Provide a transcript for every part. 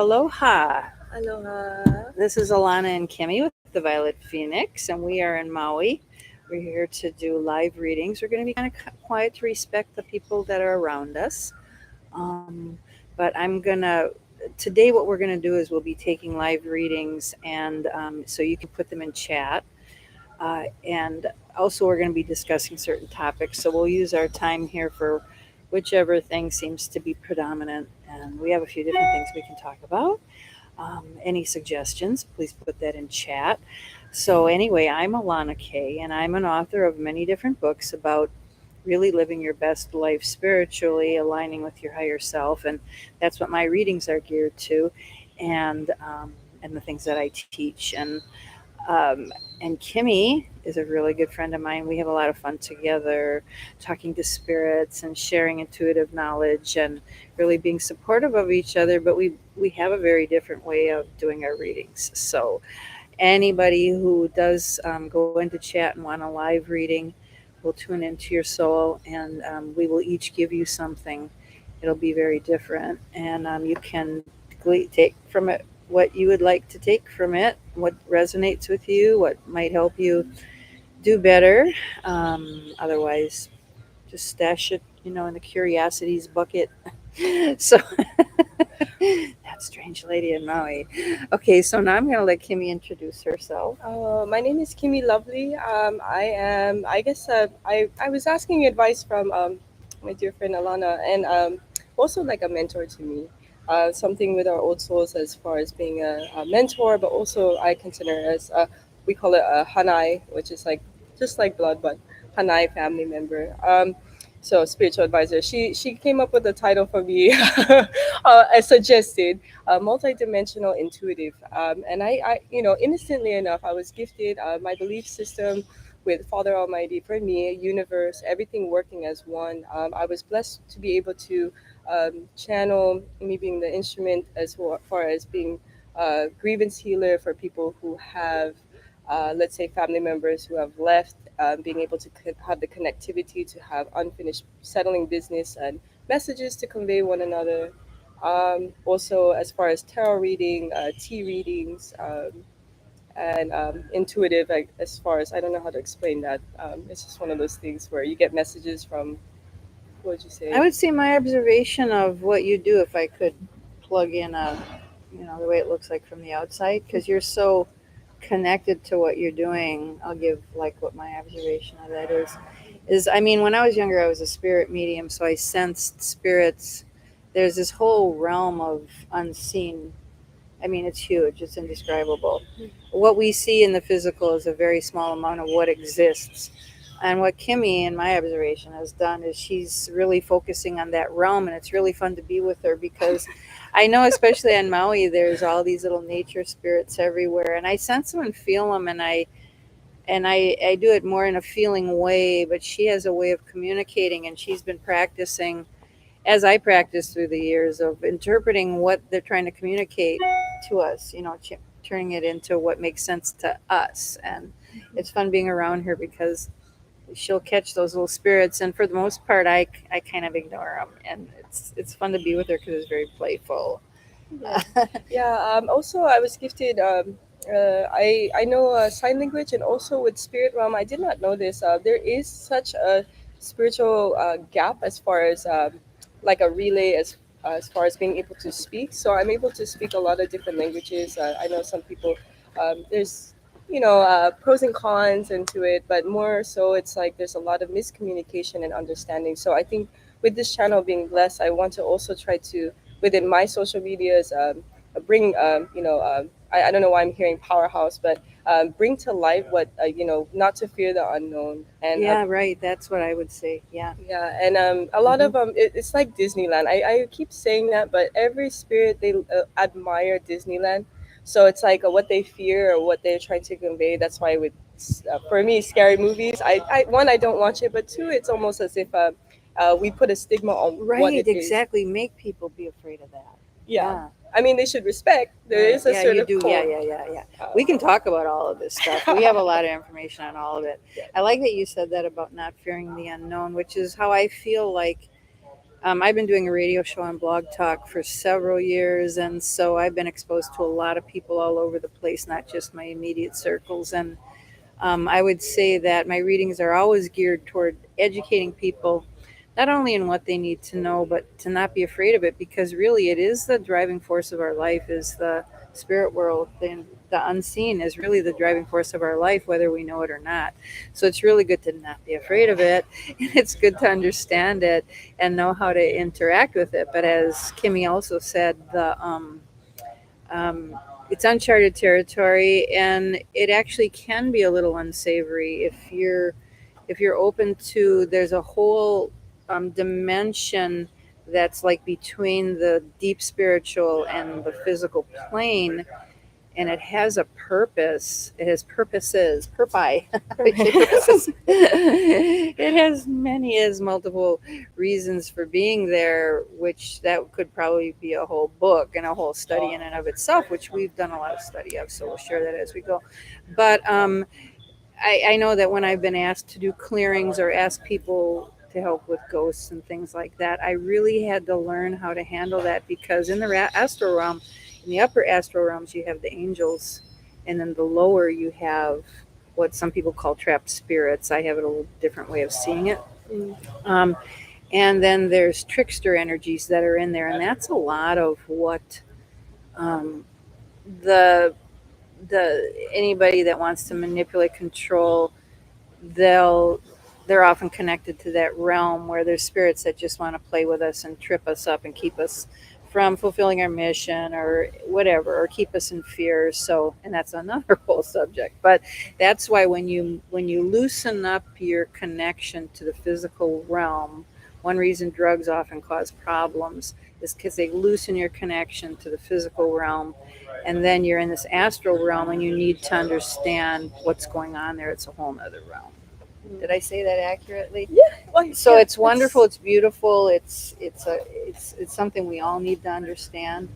aloha. Aloha. This is Alana and Kimi with the Violet Phoenix, and we are in Maui. We're here to do live readings. We're going to be kind of quiet to respect the people that are around us. Um, but today, what we're going to do is we'll be taking live readings, and so you can put them in chat. And also, we're going to be discussing certain topics. So we'll use our time here for whichever thing seems to be predominant. And we have a few different things we can talk about. Any suggestions, please put that in chat. So, anyway, I'm Alana Kay, and I'm an author of many different books about really living your best life spiritually, aligning with your higher self. And that's what my readings are geared to, and, and the things that I teach. Um, and Kimmy is a really good friend of mine. We have a lot of fun together, talking to spirits and sharing intuitive knowledge and really being supportive of each other. But we have a very different way of doing our readings. So anybody who does go into chat and want a live reading, will tune into your soul, and we will each give you something. It'll be very different, and you can take from it what you would like to take from it, what resonates with you, what might help you do better. Otherwise, just stash it, in the curiosities bucket. So that strange lady in Maui. Okay, so now I'm going to let Kimmy introduce herself. My name is Kimi Lovely. I was asking advice from my dear friend Alana, and also like a mentor to me. Something with our old souls as far as being a mentor, but also I consider as we call it a Hanai, which is like just like blood, but Hanai family member. So spiritual advisor. She came up with the title for me, as suggested, multidimensional intuitive. And innocently enough, I was gifted my belief system with Father Almighty for me, universe, everything working as one. I was blessed to be able to channel me being the instrument as far as being grievance healer for people who have, let's say, family members who have left, being able to have the connectivity to have unfinished settling business and messages to convey one another. Also, as far as tarot reading, tea readings, and intuitive, like, as far as I don't know how to explain that. It's just one of those things where you get messages from, what would you I say? would say my observation of what you do, if I could plug in the way it looks like from the outside, because you're so connected to what you're doing. I'll give like what my observation of that is I mean, when I was younger, I was a spirit medium, so I sensed spirits. There's this whole realm of unseen. I mean, it's huge, it's indescribable. What we see in the physical is a very small amount of what exists. And what Kimmy, in my observation, has done is she's really focusing on that realm, and it's really fun to be with her because I know, especially on Maui, there's all these little nature spirits everywhere, and I sense them and feel them, and I do it more in a feeling way. But she has a way of communicating, and she's been practicing as I practiced through the years of interpreting what they're trying to communicate to us, turning it into what makes sense to us. And it's fun being around her because she'll catch those little spirits. And for the most part, I kind of ignore them. And it's fun to be with her because it's very playful. Yeah, yeah. Also, I was gifted. I know sign language, and also with spirit realm. I did not know this. There is such a spiritual gap as far as like a relay as far as being able to speak. So I'm able to speak a lot of different languages. I know some people. There's pros and cons into it, but more so it's like there's a lot of miscommunication and understanding. So I think with this channel being blessed, I want to also try to within my social medias bring I don't know why I'm hearing powerhouse, but bring to light what not to fear the unknown. And Yeah, right. That's what I would say. Yeah. yeah, and a lot Hmm. of it's like Disneyland. I keep saying that, but every spirit they admire Disneyland. So it's like what they fear or what they're trying to convey. That's why with for me, scary movies, I one, I don't watch it, but two, it's almost as if we put a stigma on what Right, it is. exactly. Make people be afraid of that. Yeah, Yeah. I mean they should respect. There Right. is a Yeah, you certain do. Yeah, code. yeah, yeah, yeah. We can talk about all of this stuff. We have a lot of information on all of it. Yeah. I like that you said that about not fearing the unknown, which is how I feel like I've been doing a radio show on Blog Talk for several years, and so I've been exposed to a lot of people all over the place, not just my immediate circles. And I would say that my readings are always geared toward educating people, not only in what they need to know, but to not be afraid of it, because really it is the driving force of our life, is the spirit world. The unseen is really the driving force of our life, whether we know it or not. So it's really good to not be afraid of it. And it's good to understand it and know how to interact with it. But as Kimmy also said, um, it's uncharted territory, and it actually can be a little unsavory if you're open to. There's a whole dimension that's like between the deep spiritual and the physical plane, and it has a purpose. It has purposes, purpi. We say purposes. It has many, as multiple reasons for being there, which that could probably be a whole book and a whole study in and of itself, which we've done a lot of study of. So we'll share that as we go. But I know that when I've been asked to do clearings or ask people to help with ghosts and things like that, I really had to learn how to handle that, because in the astral realm, in the upper astral realms, you have the angels, and then the lower you have what some people call trapped spirits. I have a little different way of seeing it. Mm. Um, and then there's trickster energies that are in there, and that's a lot of what um, the anybody that wants to manipulate, control, they'll they're often connected to that realm where there's spirits that just want to play with us and trip us up and keep us from fulfilling our mission or whatever, or keep us in fear. So, and that's another whole subject. But that's why when you loosen up your connection to the physical realm, one reason drugs often cause problems is because they loosen your connection to the physical realm, and then you're in this astral realm and you need to understand what's going on there. It's a whole nother realm. Did I say that accurately? Yeah, well, So yeah, it's wonderful. It's beautiful. It's something we all need to understand,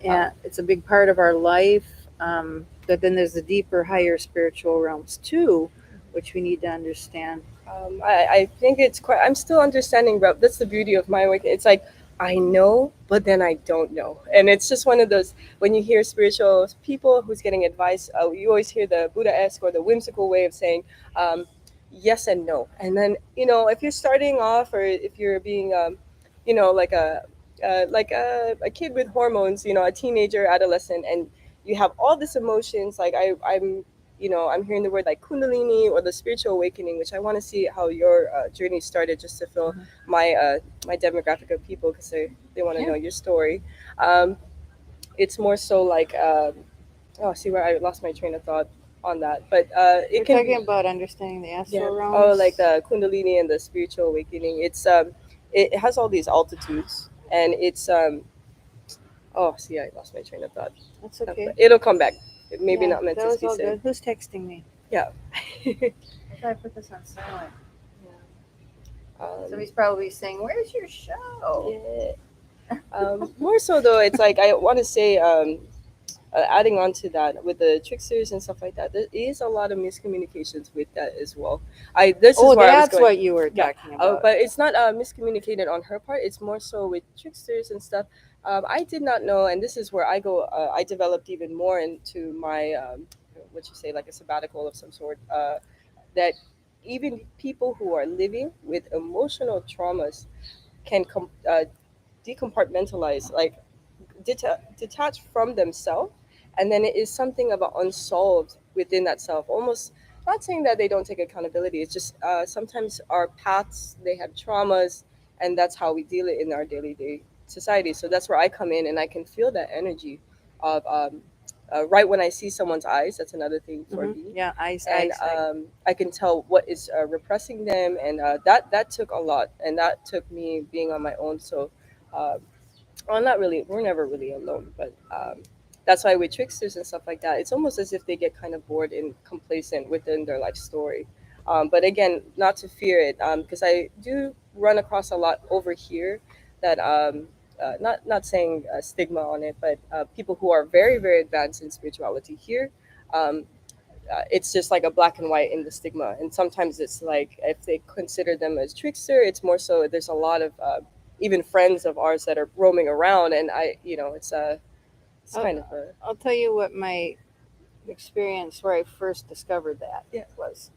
and it's a big part of our life. But then there's the deeper, higher spiritual realms too, which we need to understand. I think it's quite. I'm still understanding, but that's the beauty of my work. It's like I know, but then I don't know, and it's just one of those. When you hear spiritual people who's getting advice, you always hear the Buddha-esque or the whimsical way of saying yes and no. And then if you're starting off, or if you're being, like a kid with hormones, a teenager, adolescent, and you have all this emotions. Like I'm hearing the word like kundalini or the spiritual awakening, which I want to see how your journey started, just to fill my demographic of people, because they want to Yeah. know your story. Um, it's more so like oh, see where I lost my train of thought on that, but We're it can talking be, about understanding the yeah. astral Oh, like realms. the kundalini and the spiritual awakening. It has all these altitudes, and it's oh, see, I lost my train of thought. That's okay. But it'll come back. It maybe Yeah, not meant that to was be all said. good. Who's texting me? Yeah. I thought I put this on silent. um, Somebody's probably saying, "Where's your show?" yeah. More so though, it's like I want to say, adding on to that with the tricksters and stuff like that, there is a lot of miscommunications with that as well. This is Oh, where I was that's going. what you were Yeah, talking about. but it's not miscommunicated on her part. It's more so with tricksters and stuff. I did not know, and this is where I go. I developed even more into my what you say, like a sabbatical of some sort. That even people who are living with emotional traumas can decompartmentalize, like detach from themselves, and then it is something about unsolved within that self, almost. Not saying that they don't take accountability, it's just sometimes our paths, they have traumas, and that's how we deal it in our daily day society. So that's where I come in, and I can feel that energy of right when I see someone's eyes. That's another thing for me. Yeah, And eyesight. I can tell what is repressing them, and that took a lot, and that took me being on my own. So uh, well, not really. We're never really alone, but that's why with tricksters and stuff like that, it's almost as if they get kind of bored and complacent within their life story. But again, not to fear it, because I do run across a lot over here that not saying stigma on it, but people who are very very advanced in spirituality here. Um, it's just like a black and white in the stigma, and sometimes it's like if they consider them as trickster, it's more so there's a lot of even friends of ours that are roaming around, and it's I'll, kind of a I'll tell you what my experience where I first discovered that yeah. was.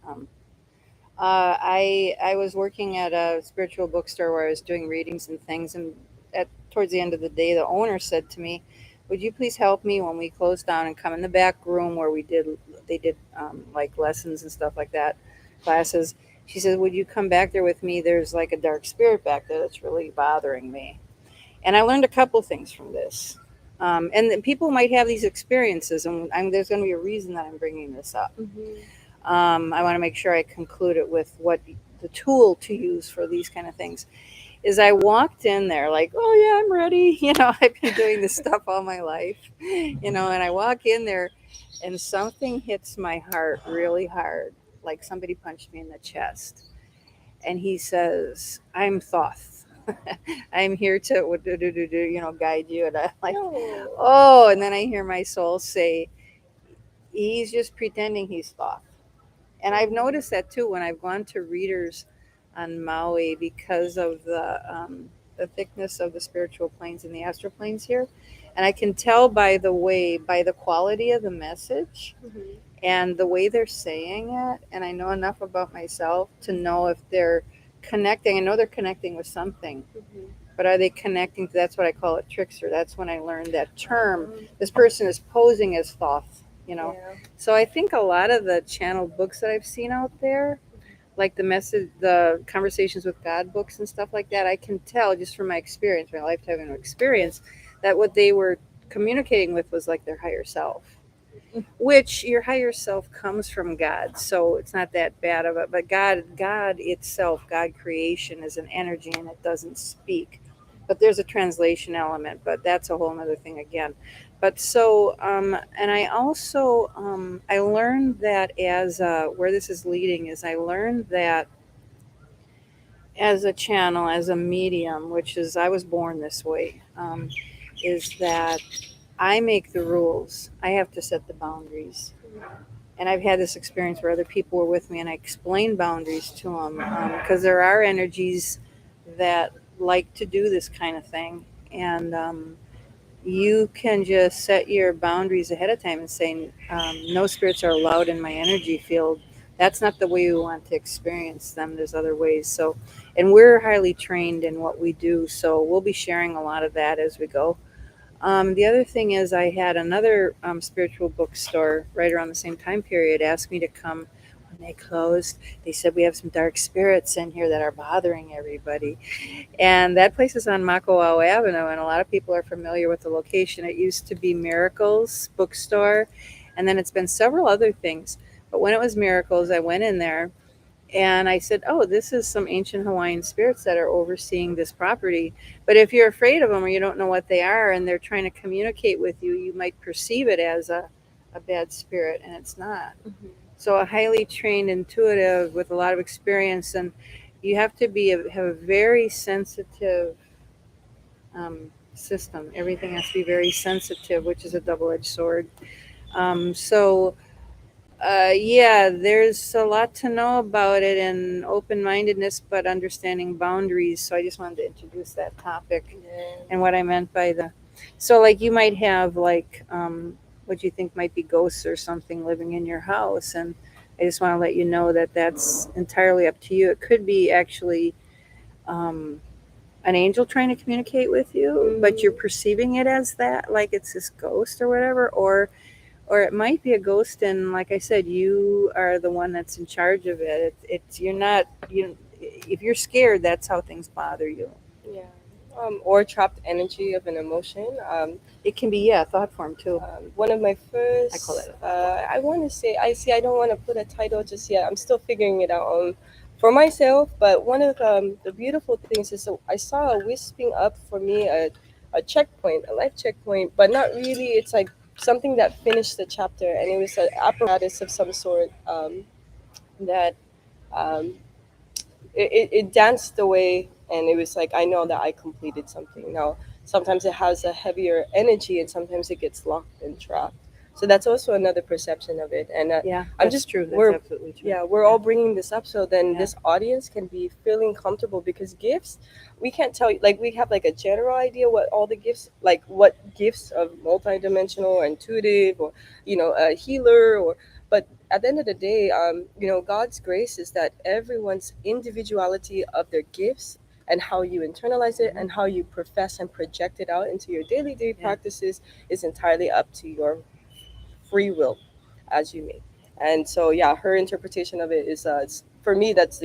I was working at a spiritual bookstore where I was doing readings and things, and at towards the end of the day, the owner said to me, "Would you please help me when we close down and come in the back room where they did like lessons and stuff like that, classes?" She said, "Would you come back there with me? There's like a dark spirit back there that's really bothering me." And I learned a couple things from this. And then people might have these experiences, and there's going to be a reason that I'm bringing this up. Hmm. I want to make sure I conclude it with what the tool to use for these kind of things is. I walked in there like, oh yeah, I'm ready. I've been doing this stuff all my life. And I walk in there, and something hits my heart really hard, like somebody punched me in the chest. And he says, "I'm Thoth." I'm here to guide you. And I'm like, No. oh, and then I hear my soul say, he's just pretending he's Thoth. And I've noticed that too when I've gone to readers on Maui because of the thickness of the spiritual planes and the astral planes here. And I can tell by the quality of the message Hmm. and the way they're saying it. And I know enough about myself to know if they're connecting. I know they're connecting with something, Hmm. but are they connecting? That's what I call it, trickster. That's when I learned that term. Um, This person is posing as Thoth. yeah. So I think a lot of the channeled books that I've seen out there, like the conversations with God books and stuff like that, I can tell just from my experience, my lifetime of experience, that what they were communicating with was like their higher self, which your higher self comes from God, so it's not that bad of it. But God itself, God creation is an energy and it doesn't speak. But there's a translation element, but that's a whole other thing again. But so, and I also, I learned that where this is leading is I learned that as a channel, as a medium, which is, I was born this way, is that I make the rules. I have to set the boundaries. And I've had this experience where other people were with me and I explained boundaries to them, because there are energies that like to do this kind of thing. And you can just set your boundaries ahead of time and say, no spirits are allowed in my energy field. That's not the way we want to experience them. There's other ways. So, and we're highly trained in what we do. So we'll be sharing a lot of that as we go. The other thing is, I had another spiritual bookstore right around the same time period ask me to come when they closed. They said, "We have some dark spirits in here that are bothering everybody." And that place is on Makawao Avenue, and a lot of people are familiar with the location. It used to be Miracles Bookstore, and then it's been several other things. But when it was Miracles, I went in there and I said, "Oh, this is some ancient Hawaiian spirits that are overseeing this property. But if you're afraid of them or you don't know what they are and they're trying to communicate with you, you might perceive it as a bad spirit, and it's not." Hmm. So, a highly trained intuitive with a lot of experience, and you have to have a very sensitive system. Everything has to be very sensitive, which is a double edged sword. So, yeah, there's a lot to know about it and open mindedness, but understanding boundaries. So I just wanted to introduce that topic Yeah. and what I meant by the. So, like, you might have, like, what you think might be ghosts or something living in your house. And I just want to let you know that that's entirely up to you. It could be actually um, an angel trying to communicate with you, but you're Mm, perceiving it as that, like it's this ghost or whatever, or it might be a ghost, and like I said, you are the one that's in charge of it. It's you're not you. If you're scared, that's how things bother you. yeah. Or trapped energy of an emotion. It can be, yeah, thought form too. One of my I call first, that a thought form. I want to say, I see, I don't want to put a title just yet. I'm still figuring it out for myself. But one of the beautiful things is I saw a wisping up for me a checkpoint, a life checkpoint, but not really. It's like something that finished the chapter, and it was an apparatus of some sort that um, it danced away, and it was like I know that I completed something. Now sometimes it has a heavier energy and sometimes it gets locked and trapped, So that's also another perception of it. And Yeah, I'm that's just true. That's we're absolutely true. yeah, we're Yeah. all bringing this up so then Yeah. this audience can be feeling comfortable, because gifts, we can't tell you, like we have like a general idea what all the gifts, like what gifts of multidimensional or intuitive or a healer, or but at the end of the day, God's grace is that everyone's individuality of their gifts and how you internalize it Mhm. and how you profess and project it out into your daily day Yeah. practices is entirely up to your free will, as you may. And so, yeah, her interpretation of it is, for me, that's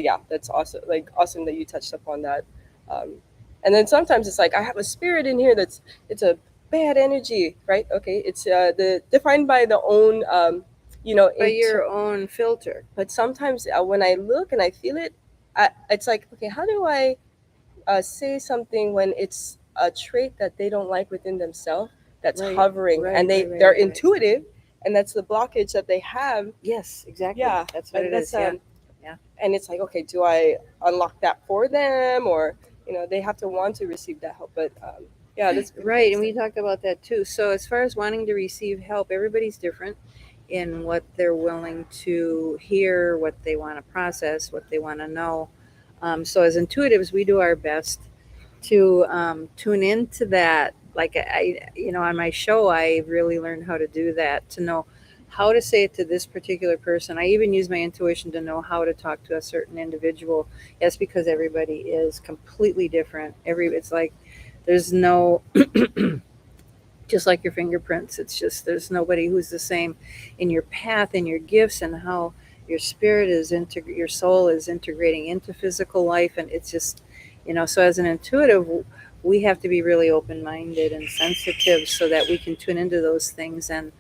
awesome. Like awesome that you touched upon that. Um, and then sometimes it's like I have a spirit in here that's it's a bad energy, right? Okay, it's the defined by the own, By into. your own filter. But sometimes when I look and I feel it, it's like, okay, how do I say something when it's a trait that they don't like within themselves, that's Right. hovering, and Right. Right. Right. they're Right. Right. intuitive, and that's the blockage that they have. Yes. Exactly. Yeah, That's what and it that's is. Yeah. Yeah. and it's like, okay, do I unlock that for them, or they have to want to receive that help? But yeah, that's Right. And interesting. we talked about that too. So as far as wanting to receive help, everybody's different in what they're willing to hear, what they want to process, what they want to know. So as intuitives, we do our best to tune into that. Like on my show, I really learned how to do that, to know how to say it to this particular person. I even use my intuition to know how to talk to a certain individual. Yes, because everybody is completely different. It's like there's no just like your fingerprints. It's just there's nobody who's the same in your path and your gifts and how your spirit is your soul is integrating into physical life, and it's just so as an intuitive, we have to be really open-minded and sensitive so that we can tune into those things. And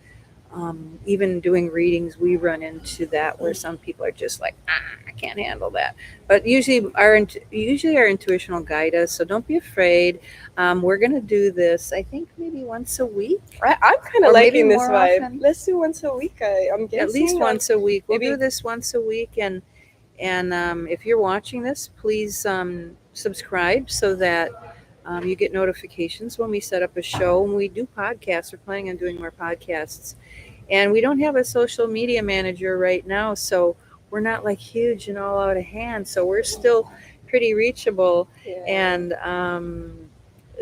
even doing readings, we run into that where some people are just like, I can't handle that. But usually our intuition will guide us. So don't be afraid. We're gonna do this. I think maybe once a week, I'm kind of or maybe liking this more vibe. often. Let's do once a week. I'm At least guessing once a week. We'll do maybe. this once a week, and if you're watching this, please subscribe so that you get notifications when we set up a show. When we do podcasts, we're planning on doing more podcasts. And we don't have a social media manager right now, so we're not like huge and all out of hand. So we're still pretty reachable. Yeah. And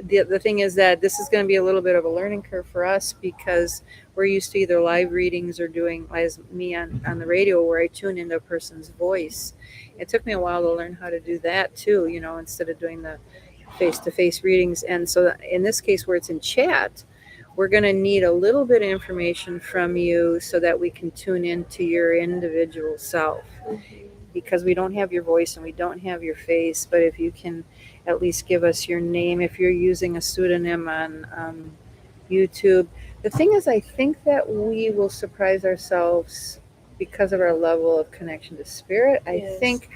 the thing is that this is going to be a little bit of a learning curve for us because we're used to either live readings or doing, as me on the radio, where I tune into a person's voice. It took me a while to learn how to do that too, instead of doing the face to face readings. And so in this case, where it's in chat, we're going to need a little bit of information from you so that we can tune into your individual self, because we don't have your voice and we don't have your face. But if you can at least give us your name, if you're using a pseudonym on YouTube. The thing is, I think that we will surprise ourselves because of our level of connection to spirit. I Yes. think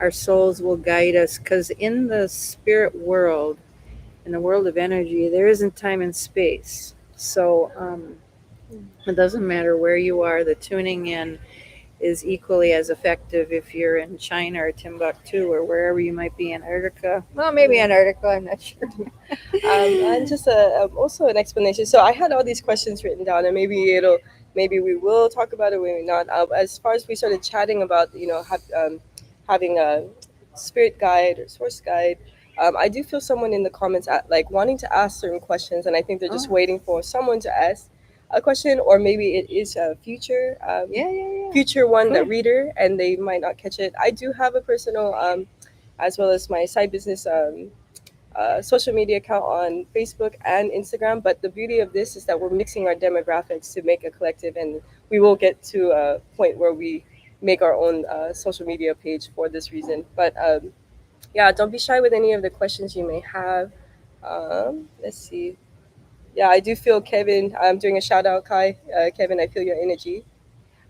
our souls will guide us, because in the spirit world, in the world of energy, there isn't time and space. So it doesn't matter where you are, the tuning in is equally as effective if you're in China or Timbuktu or wherever you might be, Antarctica. Well, maybe Yeah. Antarctica, I'm not sure. And just also an explanation. So I had all these questions written down, and maybe we will talk about it, maybe not. As far as we started chatting about, having a spirit guide or source guide, I do feel someone in the comments like wanting to ask certain questions, and I think they're just Oh, waiting for someone to ask a question, or maybe it is a yeah, yeah, yeah. future one, that Cool. reader, and they might not catch it. I do have a personal, as well as my side business, social media account on Facebook and Instagram. But the beauty of this is that we're mixing our demographics to make a collective, and we will get to a point where we make our own social media page for this reason. But yeah, don't be shy with any of the questions you may have. Let's see. Yeah, I do feel Kevin. I'm doing a shout out, Kai. Kevin, I feel your energy.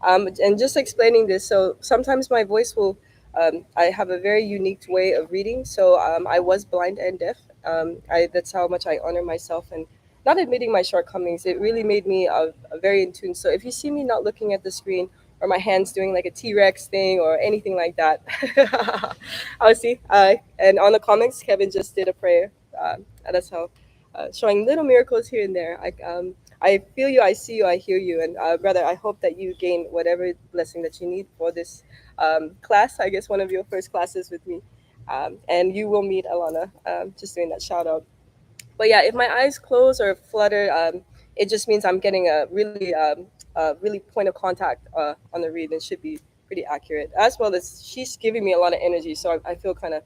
And just explaining this, so sometimes my voice will, I have a very unique way of reading. So I was blind and deaf. That's how much I honor myself, and not admitting my shortcomings. It really made me very in tune. So if you see me not looking at the screen, or my hands doing like a T-Rex thing or anything like that, I'll see. And on the comments, Kevin just did a prayer. And that's how, showing little miracles here and there. I feel you, I see you, I hear you, and brother, I hope that you gain whatever blessing that you need for this class. I guess one of your first classes with me, and you will meet Alana. Just doing that shout out. But yeah, if my eyes close or flutter, it just means I'm getting a really point of contact on the read, and should be pretty accurate. As well as she's giving me a lot of energy, so I feel kind of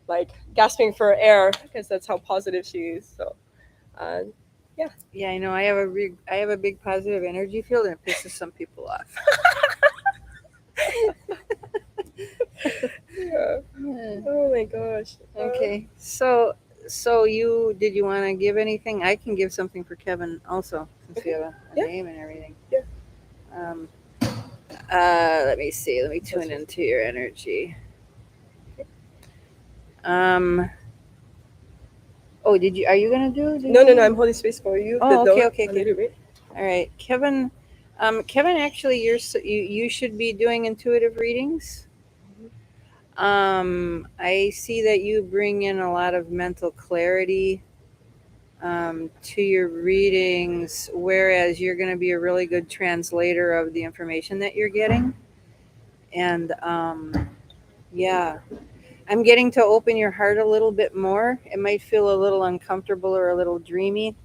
like gasping for air because that's how positive she is. So, uh, yeah. Yeah, I know. I have a big positive energy field, and it pisses some people off. Yeah. Yeah. Oh my gosh. Okay. So you want to give anything? I can give something for Kevin also, since we Okay. have a Yeah. name and everything. Yeah. Um, let me see. Let me tune into your energy. Um. Oh, did you? Are you gonna do? Did No, no, no. you? I'm holding space for you. The Oh, okay, door okay, a okay. little bit. All right, Kevin. Kevin, actually, you should be doing intuitive readings. I see that you bring in a lot of mental clarity to your readings, whereas you're going to be a really good translator of the information that you're getting. And yeah, I'm getting to open your heart a little bit more. It might feel a little uncomfortable or a little dreamy,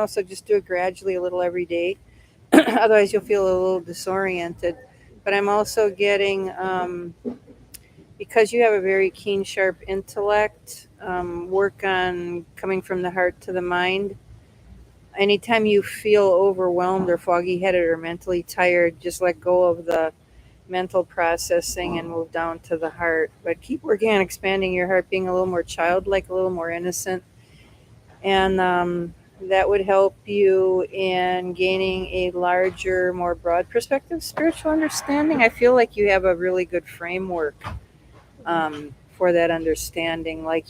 so just do it gradually, a little every day. Otherwise, you'll feel a little disoriented. But I'm also getting, because you have a very keen, sharp intellect, work on coming from the heart to the mind. Anytime you feel overwhelmed or foggy headed or mentally tired, just let go of the mental processing and move down to the heart. But keep working on expanding your heart, being a little more childlike, a little more innocent. And that would help you in gaining a larger, more broad perspective, spiritual understanding. I feel like you have a really good framework for that understanding. Like,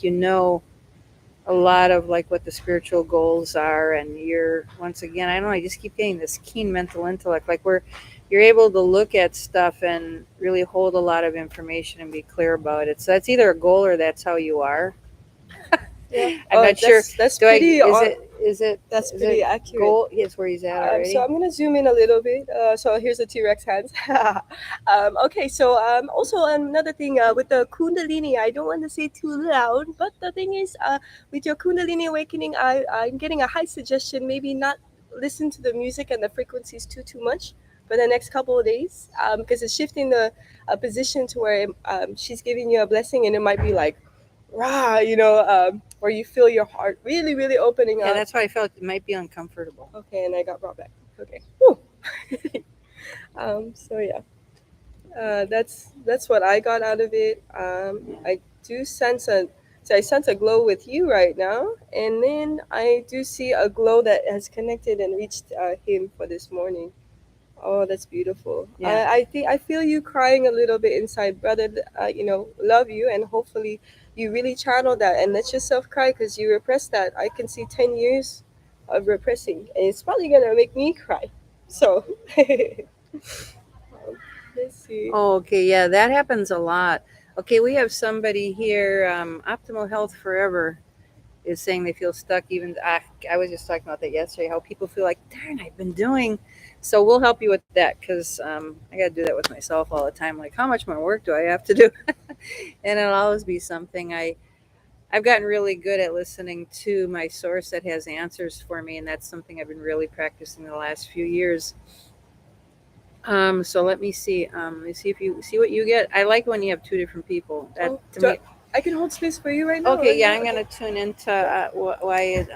a lot of like what the spiritual goals are, and you're, once again, I don't know, I just keep getting this keen mental intellect, like where you're able to look at stuff and really hold a lot of information and be clear about it. So that's either a goal or that's how you are. Yeah. I'm Oh, not sure. that's Do I? pretty. That's Is it pretty accurate. goal? Yes, where he's at So already. I'm gonna zoom in a little bit. So here's the T-Rex hands. Okay, so also another thing with the Kundalini, I don't want to say too loud, but the thing is, with your Kundalini awakening, I'm getting a high suggestion. Maybe not listen to the music and the frequencies too much for the next couple of days, because it's shifting the position to where she's giving you a blessing, and it might be like, rah, where you feel your heart really, really opening Yeah, up. that's why I felt it might be uncomfortable. Okay, and I got brought back. Okay. Whew. So yeah, that's what I got out of it. I do sense I sense a glow with you right now, and then I do see a glow that has connected and reached him for this morning. Oh, that's beautiful. Yeah. I think I feel you crying a little bit inside, brother. Love you, and hopefully you really channel that and let yourself cry because you repressed that. I can see 10 years of repressing, and it's probably gonna make me cry. So, let's see. Oh, okay. Yeah, that happens a lot. Okay, we have somebody here. Optimal Health Forever is saying they feel stuck. Even I was just talking about that yesterday. How people feel like, darn, I've been doing. So we'll help you with that, because I got to do that with myself all the time. Like, how much more work do I have to do? And it'll always be something. I've gotten really good at listening to my source that has answers for me, and that's something I've been really practicing the last few years. So let me see. Let me see if you see what you get. I like when you have two different people. That Oh, to me. I can hold space for you right now, or Okay, yeah, no? I'm Okay. gonna tune into why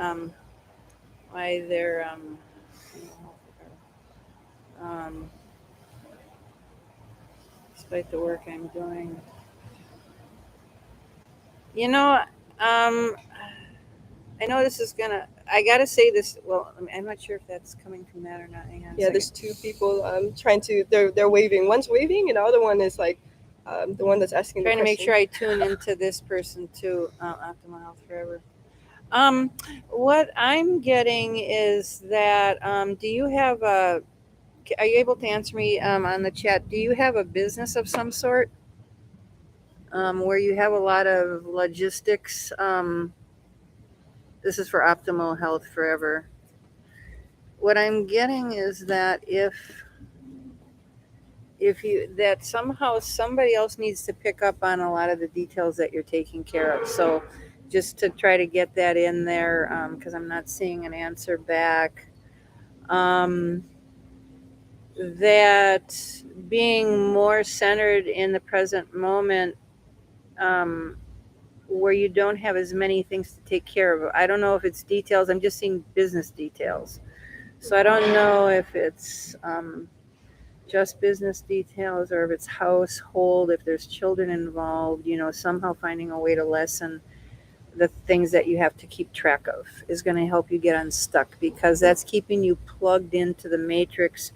they're um, despite the work I'm doing. You know, um, I know this is gonna. I gotta say this. Well, I'm not sure if that's coming from that or not. Hang on a Yeah, second. there's two people trying to. They're waving. One's waving, and the other one is like the one that's asking the Trying to make question. sure I tune into this person too. Optimal Health Forever. Um, what I'm getting is that do you have a? Are you able to answer me on the chat? Do you have a business of some sort where you have a lot of logistics? This is for Optimal Health Forever. what I'm getting is that if you that somehow somebody else needs to pick up on a lot of the details that you're taking care of. So just to try to get that in there, because I'm not seeing an answer back. Um, that being more centered in the present moment, um, where you don't have as many things to take care of. I don't know if it's details. I'm just seeing business details. So I don't know if it's just business details or if it's household, if there's children involved, somehow finding a way to lessen the things that you have to keep track of is going to help you get unstuck, because that's keeping you plugged into the matrix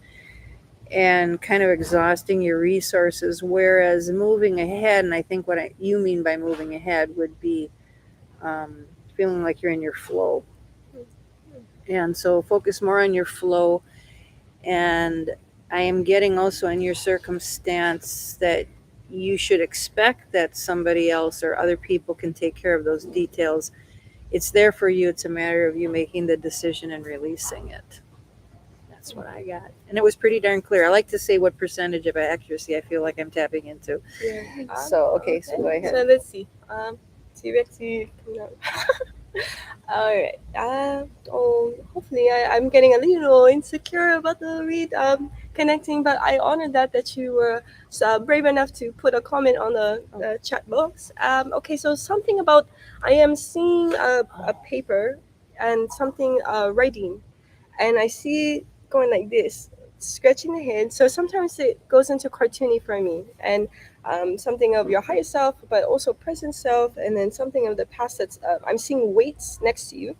and kind of exhausting your resources. Whereas moving ahead, and I think you mean by moving ahead would be um, feeling like you're in your flow. And so focus more on your flow. And I am getting also in your circumstance that you should expect that somebody else or other people can take care of those details. It's there for you. It's a matter of you making the decision and releasing it. That's what I got. And it was pretty darn clear. I like to say what percentage of accuracy I feel like I'm tapping into. Yeah. So, okay, so go ahead. So let's see. Back to all right. Hopefully I'm getting a little insecure about the read connecting, but I honor that you were brave enough to put a comment on the chat box. Okay, so something about I am seeing a paper and something writing, and I see going like this, scratching the head. So sometimes it goes into cartoony for me, and something of your higher self, but also present self, and then something of the past. That's I'm seeing weights next to you.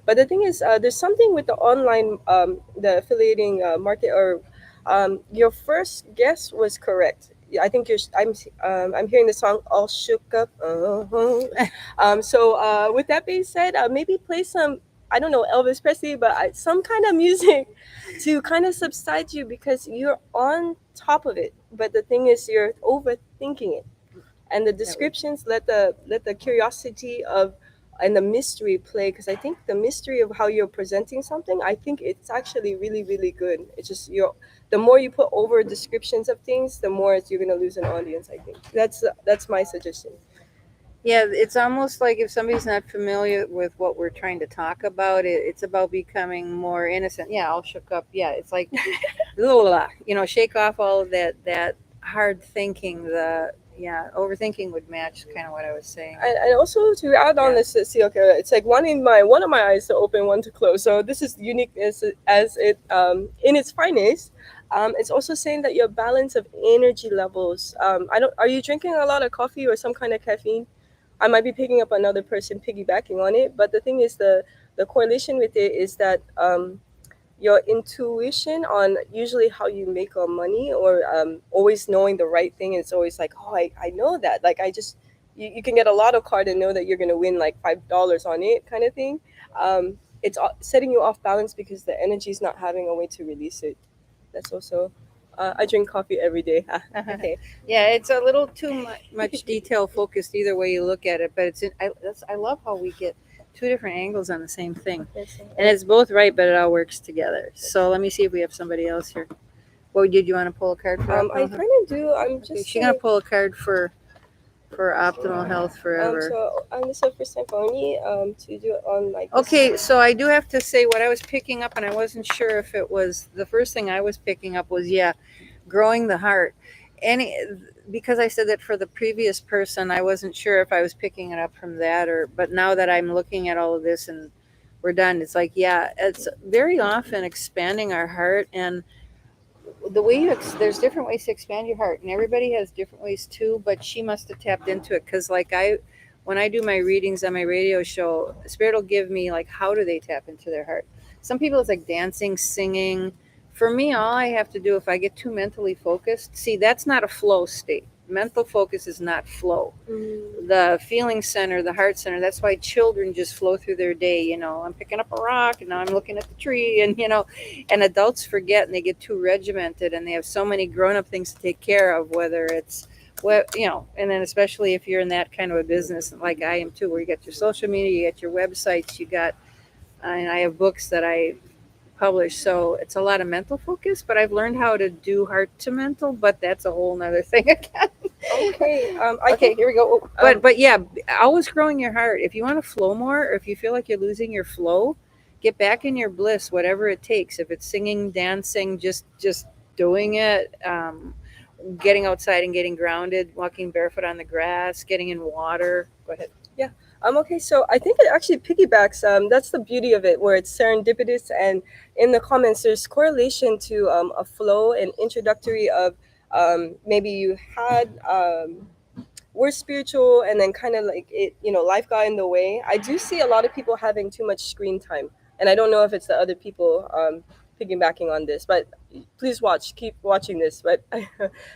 But the thing is, there's something with the online, the affiliating market, or your first guess was correct. Yeah, I think I'm hearing the song "All Shook Up." So with that being said, maybe play some, I don't know, Elvis Presley, but some kind of music to kind of subside you, because you're on top of it. But the thing is, you're overthinking it, and the descriptions let the curiosity of and the mystery play, because I think the mystery of how you're presenting something, I think it's actually really really good. It's just the more you put over descriptions of things, the more you're going to lose an audience. I think that's my suggestion. Yeah, it's almost like if somebody's not familiar with what we're trying to talk about, it's about becoming more innocent. Yeah, all shook up. Yeah, it's like, shake off all of that hard thinking. Overthinking would match kind of what I was saying. And also to add on this, see, okay, it's like one of my eyes to open, one to close. So this is unique as it in its finest. It's also saying that your balance of energy levels. I don't. Are you drinking a lot of coffee or some kind of caffeine? I might be picking up another person piggybacking on it, but the thing is, the correlation with it is that your intuition on usually how you make money, or always knowing the right thing. It's always like, oh, I know that. Like I just you can get a lotto card and know that you're gonna win like $5 on it, kind of thing. It's setting you off balance because the energy is not having a way to release it. That's also. I drink coffee every day. Okay. Yeah, it's a little too much detail focused either way you look at it, but I love how we get two different angles on the same thing, and it's both right, but it all works together. So let me see if we have somebody else here. What did you want to pull a card for? I kind of do. I'm just. She's gonna pull a card for optimal health forever. So this is the first time for me to do it on like. Okay, so I do have to say what I was picking up, and I wasn't sure if it was the first thing I was picking up was growing the heart. Because I said that for the previous person, I wasn't sure if I was picking it up from that but now that I'm looking at all of this and we're done, it's like, it's very often expanding our heart. And the way there's different ways to expand your heart, and everybody has different ways too, but she must have tapped into it, because like when I do my readings on my radio show, Spirit will give me like, how do they tap into their heart? Some people it's like dancing, singing. For me, all I have to do, if I get too mentally focused, see, that's not a flow state. Mental focus is not flow. The feeling center, the heart center, that's why children just flow through their day. I'm picking up a rock and now I'm looking at the tree, and adults forget and they get too regimented and they have so many grown-up things to take care of, whether it's and then especially if you're in that kind of a business like I am too, where you got your social media, you got your websites, you got, and I have books that I published, so it's a lot of mental focus. But I've learned how to do heart to mental, but that's a whole nother thing again. Okay. I Okay, think here we go. um, But yeah, always growing your heart. If you want to flow more, or if you feel like you're losing your flow, get back in your bliss, whatever it takes. If it's singing, dancing, just doing it, getting outside and getting grounded, walking barefoot on the grass, getting in water. Go ahead. yeah. Okay. So I think it actually piggybacks. That's the beauty of it, where it's serendipitous, and in the comments, there's correlation to a flow and introductory of maybe you had we're spiritual, and then kind of like it, life got in the way. I do see a lot of people having too much screen time, and I don't know if it's the other people piggybacking on this, but please keep watching this, but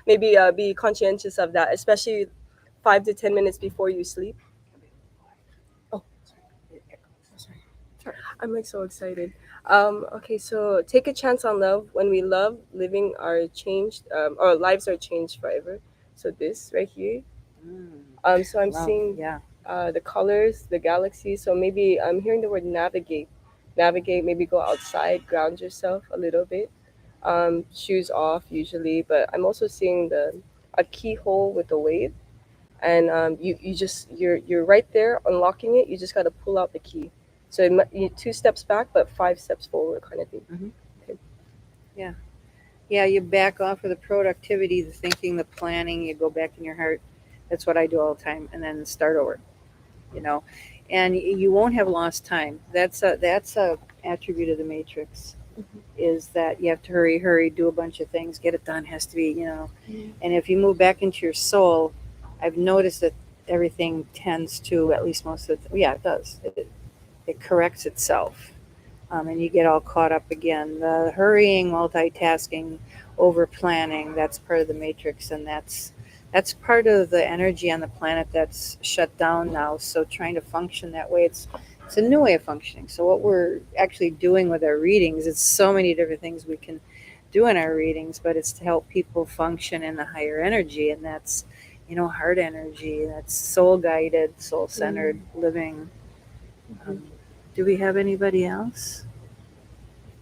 maybe be conscientious of that, especially 5 to 10 minutes before you sleep. Oh, sorry. I'm like so excited. Okay, so take a chance on love. When we love, living are changed, our lives are changed forever. So this right here. Mm, So I'm love, seeing yeah. the colors, the galaxy. So maybe I'm hearing the word navigate. Navigate, maybe go outside, ground yourself a little bit. Shoes off usually, but I'm also seeing the a keyhole with a wave, and you're right there unlocking it. You just got to pull out the key. So you 2 steps back, but 5 steps forward, kind of thing. Hmm. Okay. Yeah. Yeah, you back off of the productivity, the thinking, the planning, you go back in your heart. That's what I do all the time, and then start over, you know. And you won't have lost time. That's a attribute of the matrix, is that you have to hurry, do a bunch of things, get it done, has to be, you know. And if you move back into your soul, I've noticed that everything tends to, at least most of the, yeah, it does. It corrects itself, and you get all caught up again. The hurrying, multitasking, over planning, that's part of the matrix, and that's part of the energy on the planet that's shut down now. So trying to function that way, it's a new way of functioning. So what we're actually doing with our readings, it's so many different things we can do in our readings, but it's to help people function in the higher energy, and that's, heart energy, that's soul guided, soul centered living. Mm-hmm. um, do we have anybody else?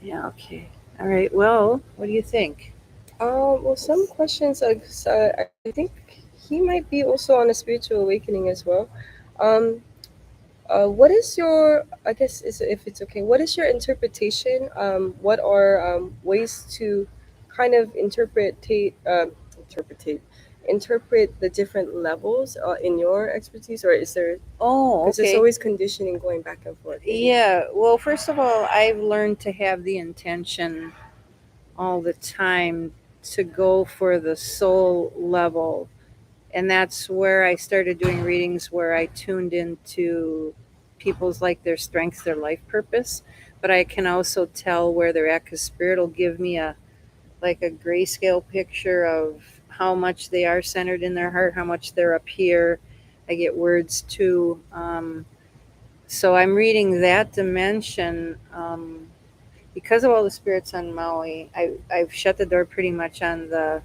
Yeah, okay. All right. Well, what do you think? Well, some questions. I think he might be also on a spiritual awakening as well. Um, what is your? I guess if it's okay. What is your interpretation? What are ways to kind of interpret the different levels in your expertise, or is there? Oh, Because there's okay. always conditioning going back and forth. Maybe. Yeah. Well, first of all, I've learned to have the intention all the time to go for the soul level. And that's where I started doing readings where I tuned into people's, like, their strengths, their life purpose. But I can also tell where they're at, because spirit will give me a grayscale picture of how much they are centered in their heart, how much they're up here. I get words too. So I'm reading that dimension. Because of all the spirits on Maui, I've shut the door pretty much on the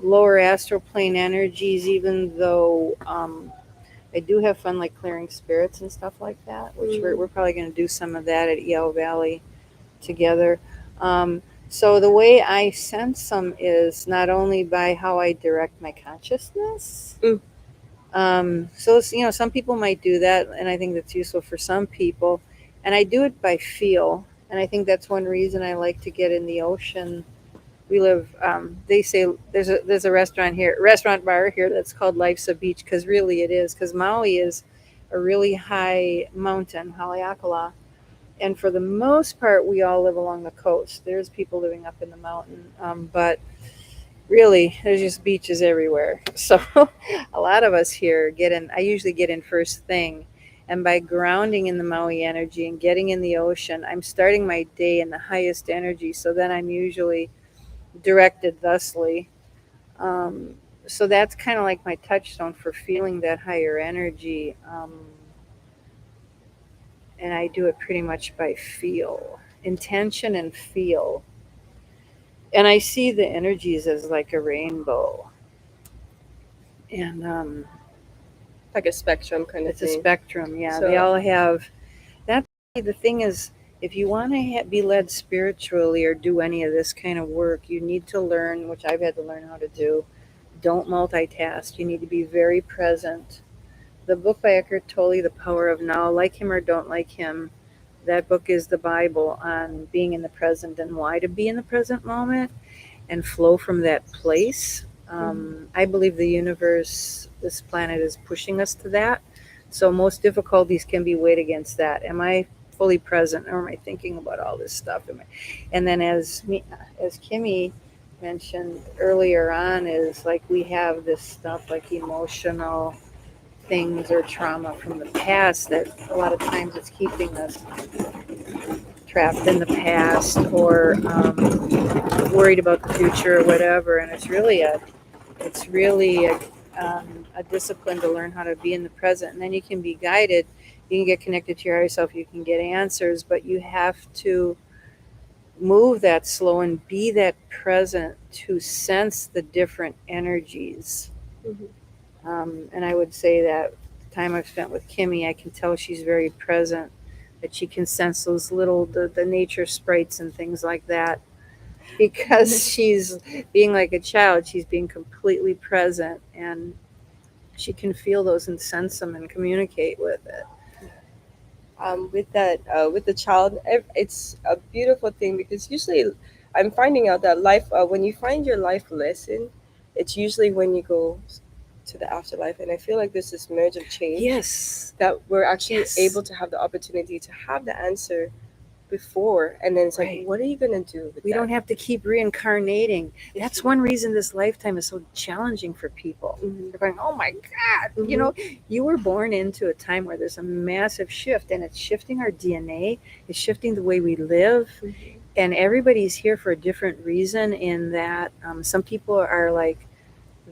lower astral plane energies, even though I do have fun, like clearing spirits and stuff like that, which we're, Mm, we're probably going to do some of that at EL Valley together. Um, so the way I sense them is not only by how I direct my consciousness. mm, So some people might do that, and I think that's useful for some people. And I do it by feel, and I think that's one reason I like to get in the ocean. We live. They say there's a restaurant bar here that's called Life's a Beach, because really it is. Because Maui is a really high mountain, Haleakala, and for the most part, we all live along the coast. There's people living up in the mountain, but really, there's just beaches everywhere. So a lot of us here get in. I usually get in first thing, and by grounding in the Maui energy and getting in the ocean, I'm starting my day in the highest energy. So then I'm usually directed thusly. Um, so that's kind of like my touchstone for feeling that higher energy. And I do it pretty much by feel, intention, and feel. And I see the energies as like a rainbow. And like a spectrum kind of it's a thing. spectrum. Yeah, they So all have. That's the thing is, if you want to be led spiritually or do any of this kind of work, you need to learn, which I've had to learn how to do. Don't multitask. You need to be very present. The book by Eckhart Tolle, The Power of Now, like him or don't like him, that book is the Bible on being in the present and why to be in the present moment and flow from that place. I believe the universe, this planet, is pushing us to that. So most difficulties can be weighed against that. Am I fully present, or am I thinking about all this stuff? And then, as Kimmy mentioned earlier on, is like we have this stuff like emotional things or trauma from the past that a lot of times it's keeping us trapped in the past or worried about the future or whatever. And it's really a discipline to learn how to be in the present. And then you can be guided. You can get connected to your higher self. You can get answers, but you have to move that slow and be that present to sense the different energies. And I would say that the time I've spent with Kimmy, I can tell she's very present, that she can sense those little, the nature sprites and things like that. Because she's being like a child, she's being completely present and she can feel those and sense them and communicate with it. With that with the child, it's a beautiful thing because usually I'm finding out that life when you find your life lesson, it's usually when you go to the afterlife, and I feel like there's this merge of change Yes. that we're actually Yes. able to have the opportunity to have the answer before, and then it's like, Right. what are you gonna do with We that? don't have to keep reincarnating. That's one reason this lifetime is so challenging for people. Mhm. They're going, oh my God, Mhm. you were born into a time where there's a massive shift and it's shifting our DNA, it's shifting the way we live. And everybody's here for a different reason, in that some people are like,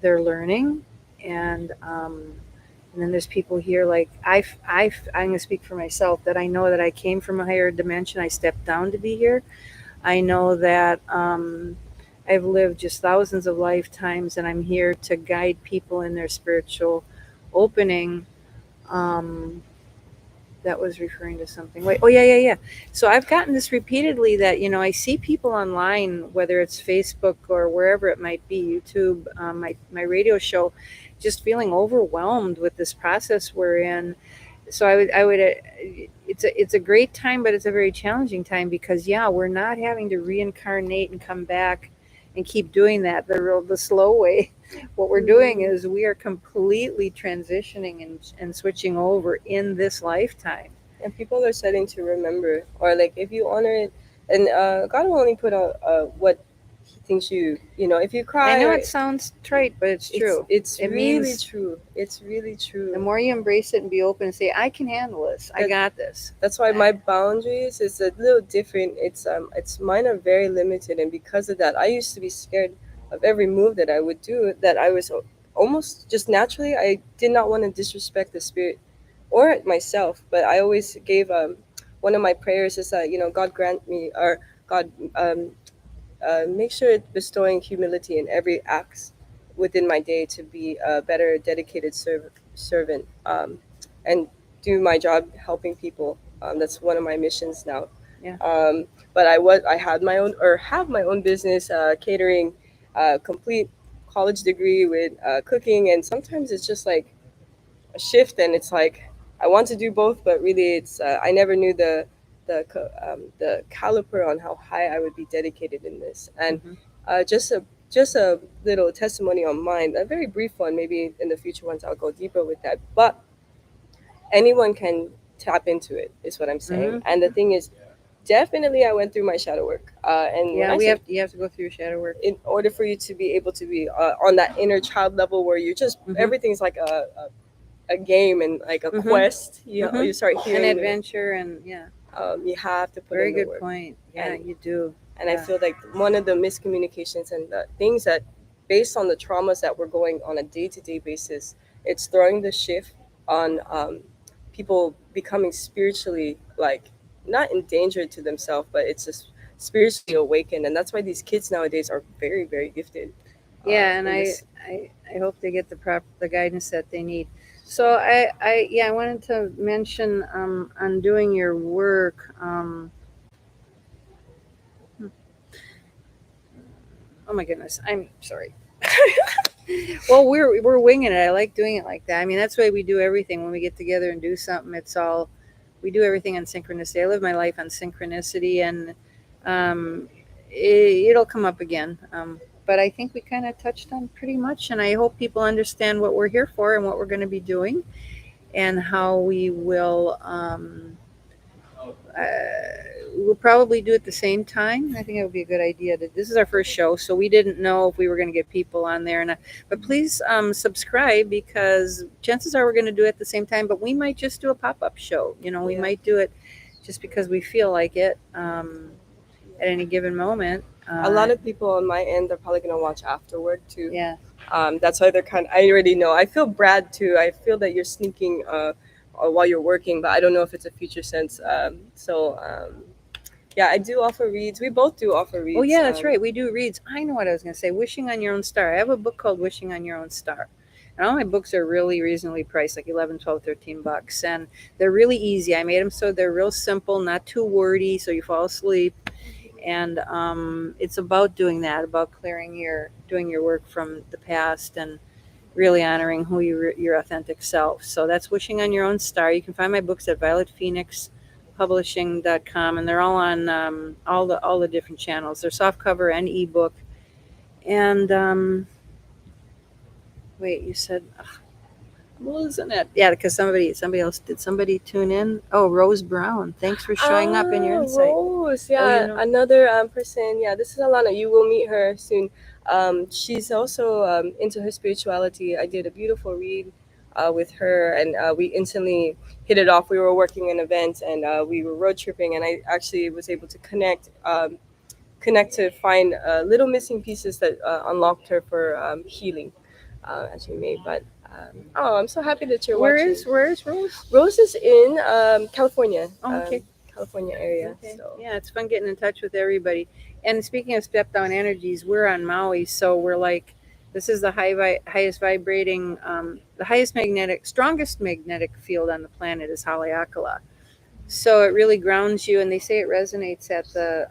they're learning. And then there's people here like I'm going to speak for myself, that I know that I came from a higher dimension. I stepped down to be here. I know that I've lived just thousands of lifetimes, and I'm here to guide people in their spiritual opening. Um, that was referring to something. Wait, oh yeah. So I've gotten this repeatedly, that I see people online, whether it's Facebook or wherever it might be, YouTube, my radio show, just feeling overwhelmed with this process we're in. So I would it's a great time, but it's a very challenging time, because yeah, we're not having to reincarnate and come back and keep doing that the slow way. What we're doing is we are completely transitioning and switching over in this lifetime. And people are starting to remember, or like if you honor it, and God will only put out what He thinks if you I cry know or it sounds trite, but it's it's true. it's It really means true. It's really the true. more you embrace it and be open and say, I can handle this, I That got this. that's why my boundaries is a little different. It's mine are very limited, and because of that, I used to be scared of every move that I would do. That I was almost just naturally. I did not want to disrespect the spirit or myself, but I always gave one of my prayers is that God grant me, or God make sure it's bestowing humility in every act within my day to be a better dedicated servant, and do my job helping people. That's one of my missions now. Yeah. But I had my own, or have my own business, catering, complete college degree with cooking, and sometimes it's just like a shift, and it's like I want to do both, but really it's I never knew the caliper on how high I would be dedicated in this. And Hmm. just a little testimony on mine, a very brief one. Maybe in the future ones I'll go deeper with that. But anyone can tap into it, is what I'm saying. Hmm. And the thing is, definitely I went through my shadow work. And when Yeah, I say you have to go through your shadow work. in order for you to be able to be on that inner child level where you just Hmm. everything's like a game and like a Hmm. quest. You Hmm. start An hearing adventure, and yeah, you have to put very in the good work. point. Yeah, and you do. and I Yeah. feel like one of the miscommunications and the things that, based on the traumas that we're going on a day-to-day basis, it's throwing the shift on people becoming spiritually, like, not endangered to themselves, but it's just spiritually awakened. And that's why these kids nowadays are very, very gifted Yeah, and in this. I hope they get the guidance that they need. So I wanted to mention on doing your work. Oh my goodness, I'm sorry. Well, we're winging it. I like doing it like that. I mean, that's why we do everything when we get together and do something. It's all we do everything on synchronicity. I live my life on synchronicity, and it'll come up again. But I think we kind of touched on pretty much, and I hope people understand what we're here for and what we're going to be doing, and how we will. We'll probably do it at the same time. I think it would be a good idea. This is our first show, so we didn't know if we were going to get people on there. But please subscribe, because chances are we're going to do it at the same time. But we might just do a pop up show. We Yeah. might do it just because we feel like it at any given moment. A lot of people on my end are probably gonna watch afterward too. Yeah. That's why they're kind. I already know. I feel Brad too. I feel that you're sneaking while you're working, but I don't know if it's a future sense. Yeah, I do offer reads. We both do offer reads. Oh yeah, that's right. We do reads. I know what I was going to say. Wishing on Your Own Star. I have a book called Wishing on Your Own Star. And all my books are really reasonably priced, like 11, 12, $13. And they're really easy. I made them so they're real simple, not too wordy, so you fall asleep. And it's about doing that, about doing your work from the past, and really honoring your authentic self. So that's Wishing on Your Own Star. You can find my books at violetphoenixpublishing.com, and they're all on all the different channels. They're softcover and ebook. And wait, you said I'm losing it. Yeah, because somebody else did. Somebody tune in. Oh, Rose Brown. Thanks for showing up in your insight. Rose, yeah, another person. Yeah, this is Alana. You will meet her soon. She's also into her spirituality. I did a beautiful read with her, and we instantly hit it off. We were working an event, and we were road tripping, and I actually was able to connect to find little missing pieces that unlocked her for healing, as you may. But oh, I'm so happy that you're Where watching. is Rose? Rose is in California. Oh, okay. California area. Okay. So. Yeah, it's fun getting in touch with everybody. And speaking of step down energies, we're on Maui, so we're like, this is the highest vibrating, the strongest magnetic field on the planet is Haleakala. So it really grounds you, and they say it resonates at the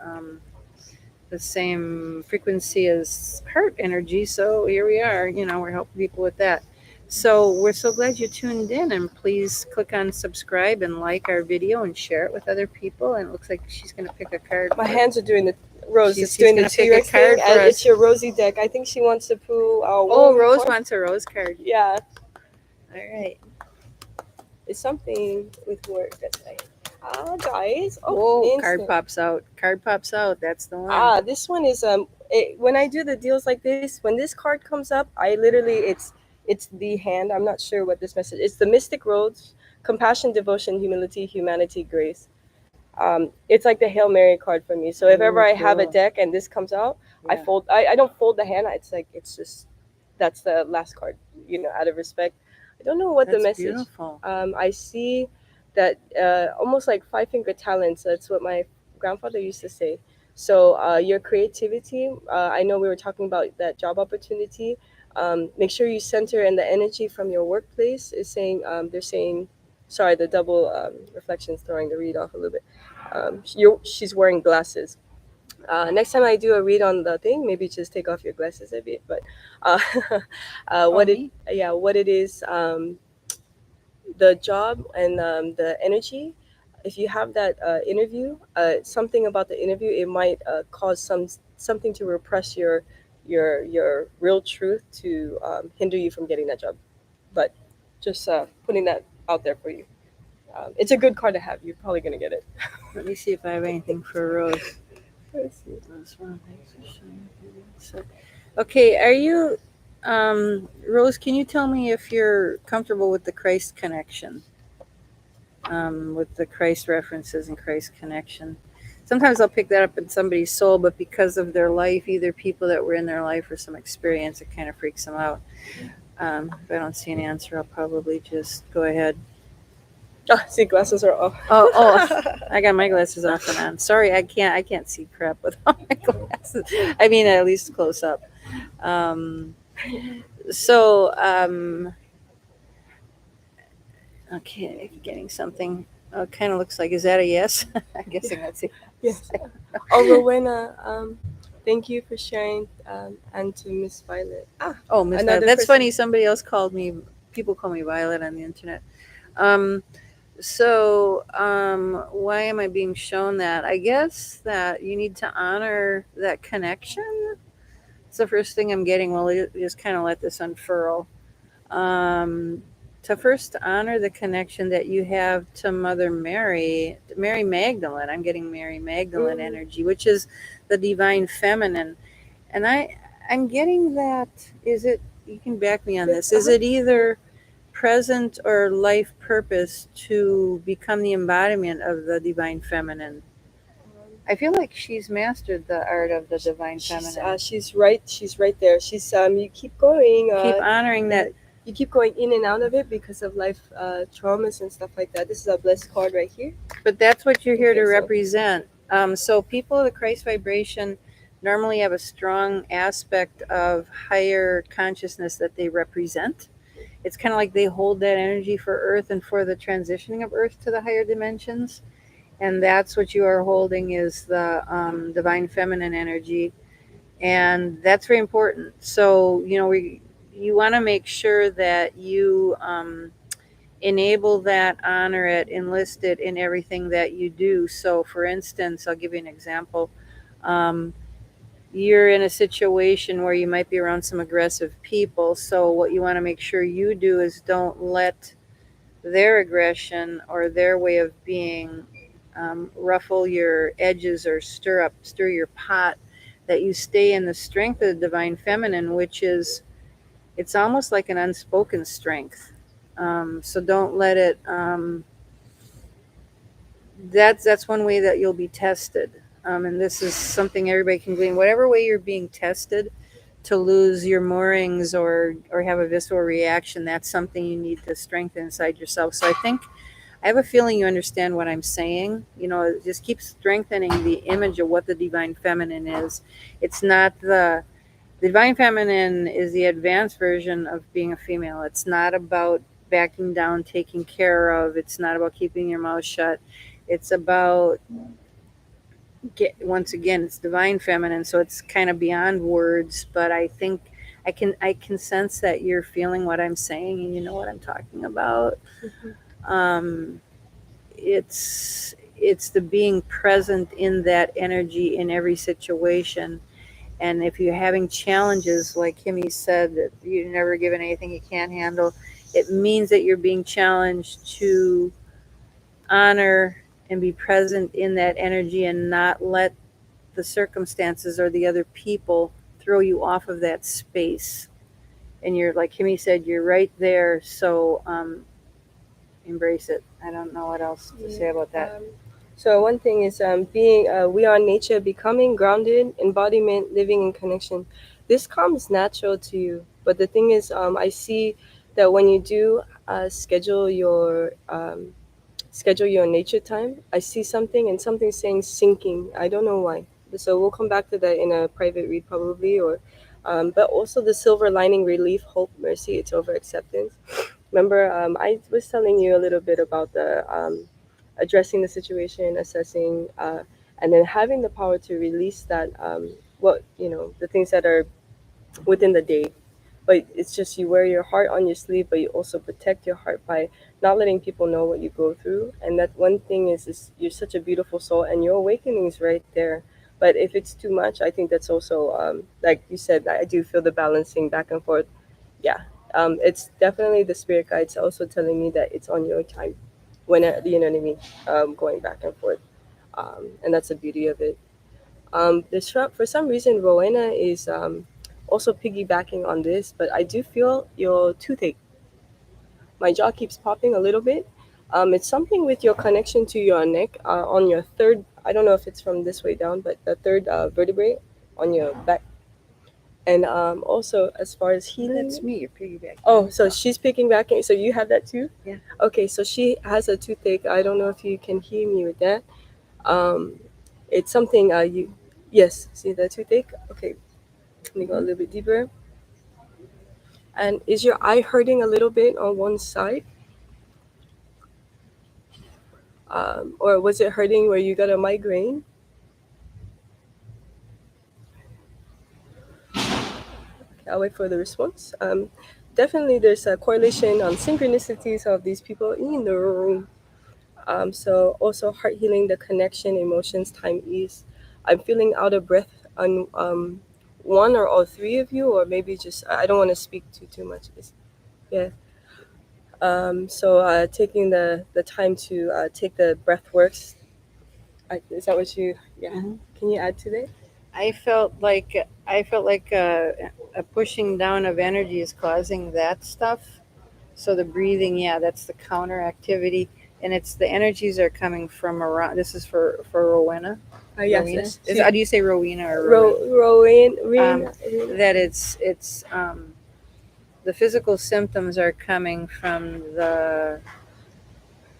same frequency as heart energy. So here we are, we're helping people with that. So we're so glad you tuned in, and please click on subscribe and like our video and share it with other people. And it looks like she's going to pick a card. My hands are doing the Rose. She's It's doing the gonna pick a T-Rex card thing, for and us. it's your Rosie deck. I think she wants to pull. Oh, Rose wants a Rose card. Yeah. All right. It's something with work that's like, guys. Oh, card pops out. Card pops out. That's the one. This one is when I do the deals like this, when this card comes up, I literally it's the hand. I'm not sure what this message. It's the Mystic Roads, compassion, devotion, humility, humanity, grace. It's like the Hail Mary card for me. So if ever I have a deck and this comes out, I fold. I don't fold the hand. It's just that's the last card. Out of respect. I don't know what the message. Beautiful. I see that almost like 5-finger talents. That's what my grandfather used to say. So your creativity. I know we were talking about that job opportunity. Make sure you center and the energy from your workplace is saying. They're saying, sorry, the double reflections throwing the read off a little bit. She's wearing glasses. Next time I do a read on the thing, maybe just take off your glasses a bit. But what it is, the job and the energy. If you have that interview, something about the interview, it might cause something to repress your real truth to hinder you from getting that job. But just putting that out there for you. It's a good card to have. You're probably gonna get it. Let me see if I have anything for Rose. Let's see. Okay, are you, Rose? Can you tell me if you're comfortable with the Christ connection, with the Christ references and Christ connection? Sometimes I'll pick that up in somebody's soul, but because of their life, either people that were in their life or some experience, it kind of freaks them out. If I don't see an answer, I'll probably just go ahead. See, glasses are off. Oh, I got my glasses off and on. Sorry, I can't see crap without my glasses. I mean, at least close up. Okay, getting something. Oh, it kind of looks like, is that a yes? I'm guessing that's a yes. Oh, Rowena, Thank you for sharing, and to Miss Violet. Ah, Oh, Miss Violet. another That's person. funny. Somebody else called me. People call me Violet on the internet. Um, why am I being shown that? I guess that you need to honor that connection. It's the first thing I'm getting. Well, just kind of let this unfurl. Um, to first honor the connection that you have to Mother Mary, Mary Magdalene. I'm getting Mary Magdalene Mm, energy, which is the divine feminine. And I'm getting that. Is it? You can back me on yeah, this. Is it either present or life purpose to become the embodiment of the divine feminine? I feel like she's mastered the art of the divine feminine. she's right there. You keep going. Keep honoring Yeah, that. you keep going in and out of it because of life traumas and stuff like that. This is a blessed card right here. But that's what you're here to Okay, so represent. So people of the Christ vibration normally have a strong aspect of higher consciousness that they represent. It's kind of like they hold that energy for Earth and for the transitioning of Earth to the higher dimensions. And that's what you are holding is the divine feminine energy, and that's very important. So you want to make sure that you enable that, honor it, enlist it in everything that you do. So, for instance, I'll give you an example. Um, you're in a situation where you might be around some aggressive people. So, what you want to make sure you do is don't let their aggression or their way of being ruffle your edges or stir your pot. That you stay in the strength of the divine feminine, which is it's almost like an unspoken strength. So don't let it. That's one way that you'll be tested. And this is something everybody can glean. Whatever way you're being tested to lose your moorings or have a visceral reaction, that's something you need to strengthen inside yourself. So I have a feeling you understand what I'm saying. Just keep strengthening the image of what the divine feminine is. It's not the divine feminine is the advanced version of being a female. It's not about backing down, taking care of. It's not about keeping your mouth shut. It's about once again, it's divine feminine, so it's kind of beyond words. But I think I can sense that you're feeling what I'm saying, and you know what I'm talking about. mhm. Um, it's the being present in that energy in every situation. And if you're having challenges, like Kimmy said, that you're never given anything you can't handle, it means that you're being challenged to honor and be present in that energy and not let the circumstances or the other people throw you off of that space. And you're, like Kimmy said, you're right there. So embrace it. I don't know what else to Yeah. say about that. So one thing is being we are nature, becoming grounded, embodiment, living in connection. This comes natural to you, but the thing is, I see that when you do schedule your nature time, I see something and something saying sinking. I don't know why. So we'll come back to that in a private read probably, or but also the silver lining, relief, hope, mercy. It's over acceptance. Remember, I was telling you a little bit about the addressing the situation, assessing, and then having the power to release that, the things that are within the day. But it's just you wear your heart on your sleeve, but you also protect your heart by not letting people know what you go through. And that one thing is you're such a beautiful soul, and your awakening is right there. But if it's too much, I think that's also, like you said, I do feel the balancing back and forth. Yeah, it's definitely the spirit guides also telling me that it's on your time. When you know what I mean, going back and forth, and that's the beauty of it. For some reason, Rowena is also piggybacking on this, but I do feel your toothache. My jaw keeps popping a little bit. It's something with your connection to your neck on your third. I don't know if it's from this way down, but the third vertebrae on your back. And also, as far as That's healing, me. You're piggybacking. oh, so she's picking back. So you have that too? Yeah. Okay, so she has a toothache. I don't know if you can hear me with that. Um, it's something yes, see the toothache? Okay, let me go a little bit deeper. And is your eye hurting a little bit on one side? Or was it hurting where you got a migraine? I'll wait for the response. Definitely, there's a correlation on synchronicities of these people in the room. So also heart healing, the connection, emotions, time, ease. I'm feeling out of breath on one or all three of you, or maybe just I don't want to speak too much. Yeah. So taking the time to take the breath works. Is that what you? Yeah. Mhm. Can you add to that? I felt like a pushing down of energy is causing that stuff. So the breathing, yeah, that's the counter activity, and it's the energies are coming from around. This is for Rowena. Yes. Rowena is, She how do you say Rowena or Rowena? Rowan, Um, Rina. that it's the physical symptoms are coming from the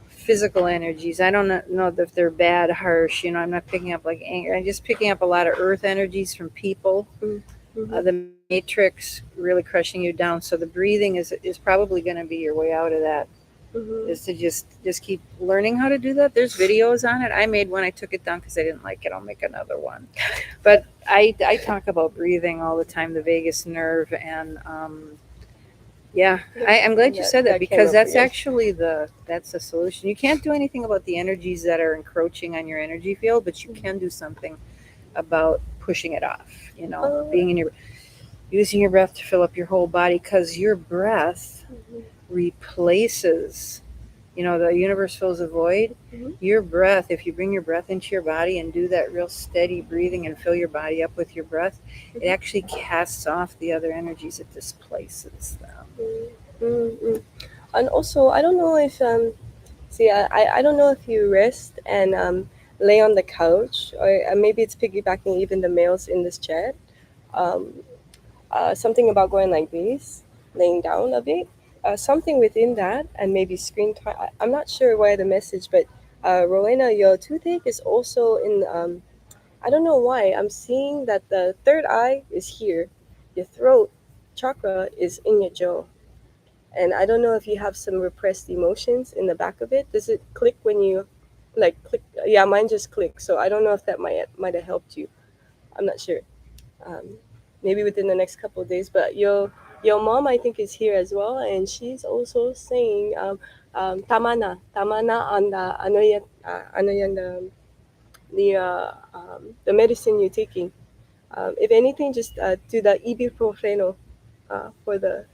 physical energies. I don't know if they're bad, harsh. I'm not picking up like anger. I'm just picking up a lot of earth energies from people. Mm-hmm. The matrix really crushing you down. So the breathing is probably going to be your way out of that. Mm-hmm. Is to just keep learning how to do that. There's videos on it. I made one. I took it down because I didn't like it. I'll make another one. But I talk about breathing all the time, the vagus nerve, and yeah, I'm glad you said that That came because up that's again. actually that's the solution. You can't do anything about the energies that are encroaching on your energy field, but you can do something about pushing it off. Uh, Being in your using your breath to fill up your whole body because your breath replaces. The universe fills a void. mhm. Your breath, if you bring your breath into your body and do that real steady breathing and fill your body up with your breath, it actually casts off the other energies. It displaces them. Mm-hmm. And also, I don't know if see, I don't know if you rest and lay on the couch, or maybe it's piggybacking even the males in this chat. Um, Something about going like this, laying down a bit, something within that, and maybe screen time. I'm not sure why the message, but Rowena, your toothache is also in. I don't know why. I'm seeing that the third eye is here, your throat chakra is in your jaw, and I don't know if you have some repressed emotions in the back of it. Does it click when you, like click? Yeah, mine just clicked. So I don't know if that might have helped you. I'm not sure. Um, Maybe within the next couple of days. But your mom, I think, is here as well, and she's also saying tamana on the ano yan, the medicine you're taking. If anything, just do the ibuprofeno for the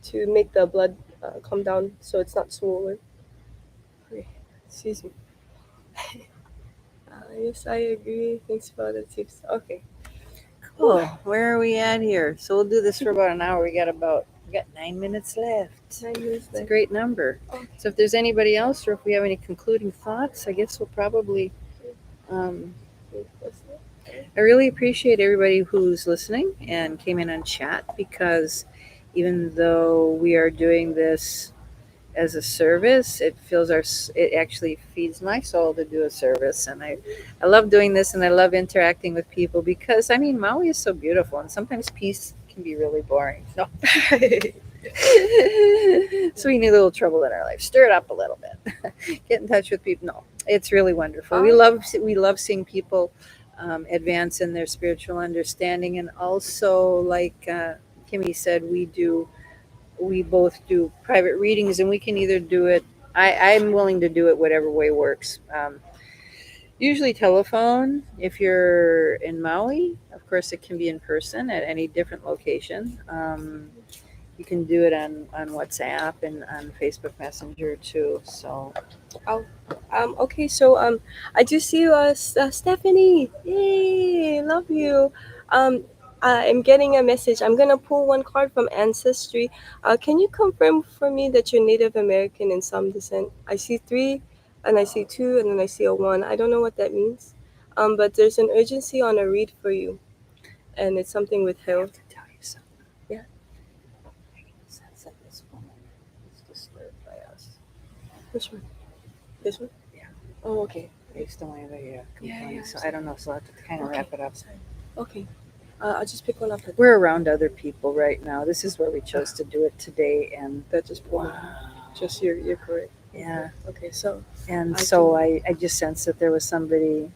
to make the blood come down so it's not swollen. Okay. Excuse me. Yes, I agree. Thanks for the tips. Okay. Whew. Oh, where are we at here? So we'll do this for about an hour. We got 9 minutes left. 9 minutes It's a left. great number. Okay. So if there's anybody else, or if we have any concluding thoughts, I guess we'll probably. Um, I really appreciate everybody who's listening and came in on chat because even though we are doing this as a service, it actually feeds my soul to do a service, and I love doing this, and I love interacting with people because Maui is so beautiful, and sometimes peace can be really boring. No. So we need a little trouble in our life. Stir it up a little bit. Get in touch with people. No, it's really wonderful. We love seeing people advance in their spiritual understanding, and also like Kimmy said, we both do private readings, and we can either do it. I'm willing to do it whatever way works. Usually telephone if you're in Maui. Of course, it can be in person at any different location. You can do it on WhatsApp and on Facebook Messenger too. So Oh, okay, so I do see you, Stephanie. Yay, love you. Um, I'm getting a message. I'm gonna pull one card from Ancestry. Can you confirm for me that you're Native American in some descent? I see three, and I see two, and then I see a one. I don't know what that means. But there's an urgency on a read for you, and it's something with I have health. to tell you something. Yeah. I get a sense that this woman is disturbed by us. Which one? This one? Yeah. Oh, okay. Based on the Yeah, complaints. So I sorry. don't know. So I'll have to kind of Okay. wrap it up. Sorry. Okay. I'll just pick one up. We're around other people right now. This is where we chose to do it today, and That just pulled. wow. Just you're correct. Yeah. Okay, so And I so can. I just sensed that there was somebody.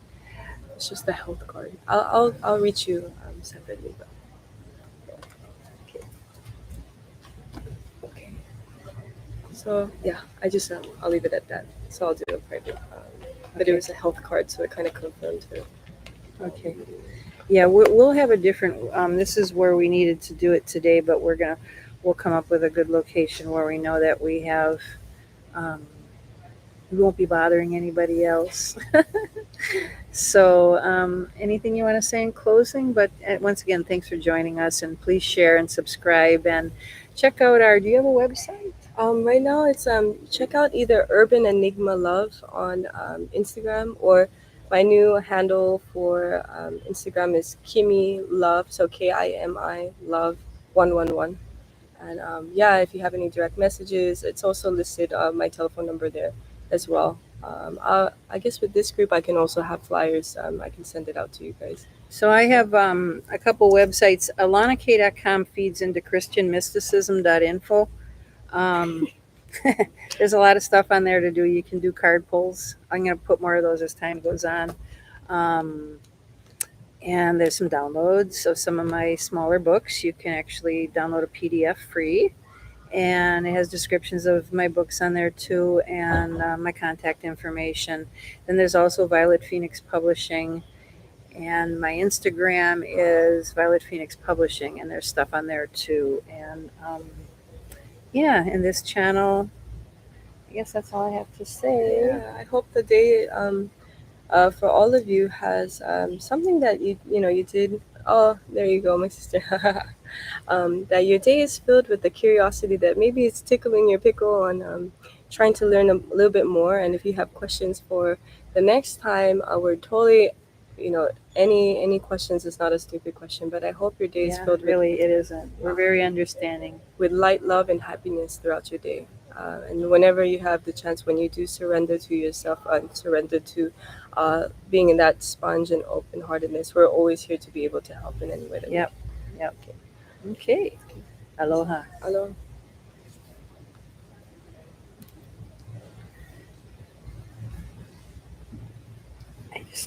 It's just the health card. I'll reach you separately. But So yeah, I'll leave it at that. So I'll do a private. But it Okay. was a health card, so it kind of confirmed her. Okay. Yeah, we'll have a different. This is where we needed to do it today, but we'll come up with a good location where we know that we have. Um, we won't be bothering anybody else. So, anything you want to say in closing? But once again, thanks for joining us, and please share and subscribe and check out our. Do you have a website? Right now it's check out either Urban Enigma Love on Instagram, or my new handle for Instagram is Kimi Love, so KIMI Love 111. And yeah, if you have any direct messages, it's also listed my telephone number there as well. I guess with this group, I can also have flyers. I can send it out to you guys. So I have a couple websites. AlanaKay.com feeds into ChristianMysticism.info. Um, there's a lot of stuff on there to do. You can do card pulls. I'm going to put more of those as time goes on. Um, and there's some downloads of some of my smaller books. You can actually download a PDF free, and it has descriptions of my books on there too, and my contact information. Then there's also Violet Phoenix Publishing, and my Instagram is Violet Phoenix Publishing, and there's stuff on there too. And yeah, and this channel, I guess that's all I have to say. Yeah, I hope the day for all of you has something that you did. Oh, there you go, my sister. That your day is filled with the curiosity that maybe it's tickling your pickle on trying to learn a little bit more. And if you have questions for the next time, we're totally, any questions is not a stupid question. But I hope your day is Yeah, filled really, it isn't. We're very understanding. with light, love, and happiness throughout your day. And whenever you have the chance, when you do surrender to yourself and surrender to being in that sponge and open heartedness, we're always here to be able to help in any way that Yep, yep. Okay. Aloha. we can. Aloha. I just